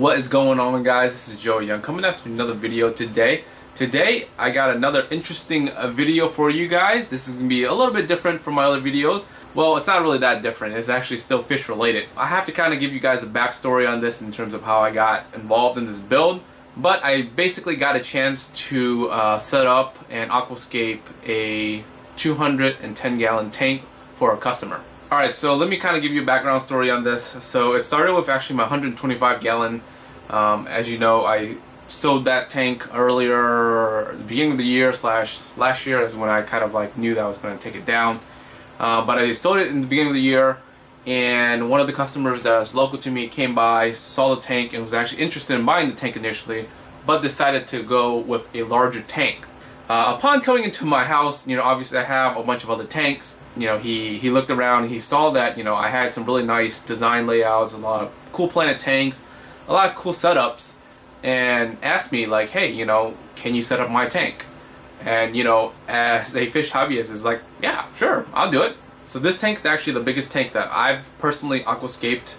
What is going on, guys? This is Joey Young coming after another video today. Today I got another interesting video for you guys. This is going to be a little bit different from my other videos. Well, it's not really that different. It's actually still fish related. I have to kind of give you guys a backstory on this in terms of how I got involved in this build. But I basically got a chance to set up and aquascape a 210-gallon tank for a customer. Alright, so let me kind of give you a background story on this. So it started with actually my 125-gallon. As you know, I sold that tank earlier, beginning of the year / last year is when I kind of like knew that I was going to take it down. But I sold it in the beginning of the year, and one of the customers that was local to me came by, saw the tank, and was actually interested in buying the tank initially, but decided to go with a larger tank. Upon coming into my house, you know, obviously I have a bunch of other tanks. You know, he looked around and he saw that, you know, I had some really nice design layouts, a lot of cool Planet tanks, a lot of cool setups, and asked me like, hey, you know, can you set up my tank? And, you know, as a fish hobbyist, is like, yeah, sure, I'll do it. So this tank is actually the biggest tank that I've personally aquascaped.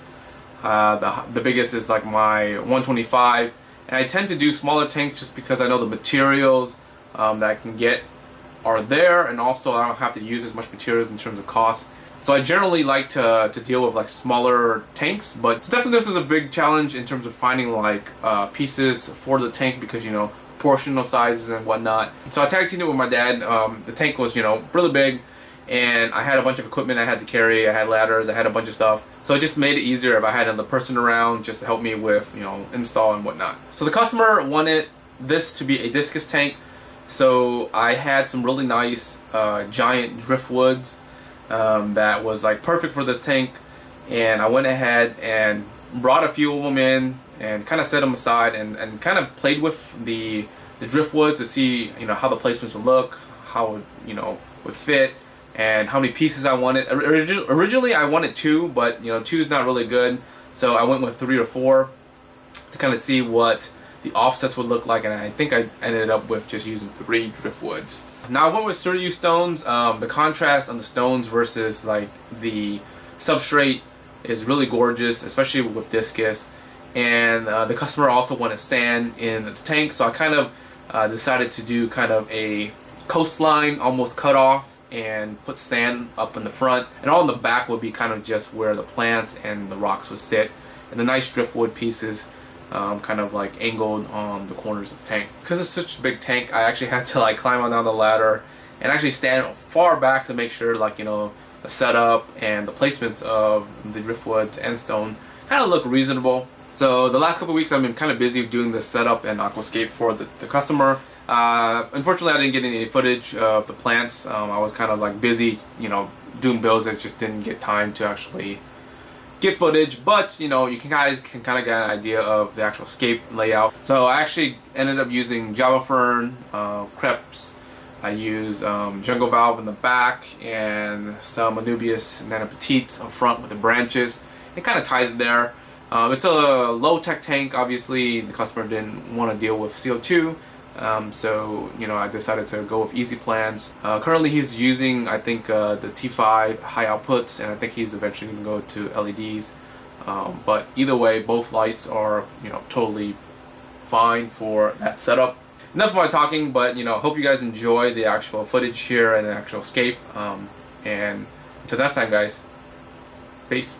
The biggest is like my 125, and I tend to do smaller tanks just because I know the materials that I can get are there, and also I don't have to use as much materials in terms of cost. So I generally like to deal with like smaller tanks, but definitely this is a big challenge in terms of finding like pieces for the tank, because, you know, proportional sizes and whatnot. So I tag teamed it with my dad. The tank was, you know, really big, and I had a bunch of equipment I had to carry. I had ladders, I had a bunch of stuff. So it just made it easier if I had another person around just to help me with, you know, install and whatnot. So the customer wanted this to be a discus tank. So I had some really nice giant driftwoods that was like perfect for this tank, and I went ahead and brought a few of them in and kind of set them aside and kind of played with the driftwoods to see, you know, how the placements would look, how it, you know, would fit, and how many pieces I wanted. Originally I wanted 2, but, you know, 2 is not really good, so I went with 3 or 4 to kind of see what the offsets would look like, and I think I ended up with just using 3 driftwoods. Now I went with Surrey stones. The contrast on the stones versus like the substrate is really gorgeous, especially with discus. And the customer also wanted sand in the tank, so I kind of decided to do kind of a coastline, almost cut off, and put sand up in the front, and all in the back would be kind of just where the plants and the rocks would sit, and the nice driftwood pieces kind of like angled on the corners of the tank. Because it's such a big tank, I actually had to like climb on down the ladder and actually stand far back to make sure, like, you know, the setup and the placements of the driftwoods and stone kind of look reasonable. So the last couple of weeks I've been kind of busy doing this setup and aquascape for the customer. Unfortunately I didn't get any footage of the plants. I was kind of like busy, you know, doing builds that just didn't get time to actually get footage, but, you know, you guys can kind of get an idea of the actual scape layout. So I actually ended up using Java Fern, crepes. I used jungle valve in the back and some Anubias Nanopetites up front with the branches, and kind of tied it there. It's a low-tech tank. Obviously the customer didn't want to deal with CO2, so, you know, I decided to go with easy plans. Currently he's using, I think, the T5 high outputs, and I think he's eventually going to go to LEDs. But either way, both lights are, you know, totally fine for that setup. Enough of my talking, but, you know, hope you guys enjoy the actual footage here and the actual scape. And until next time, guys, peace.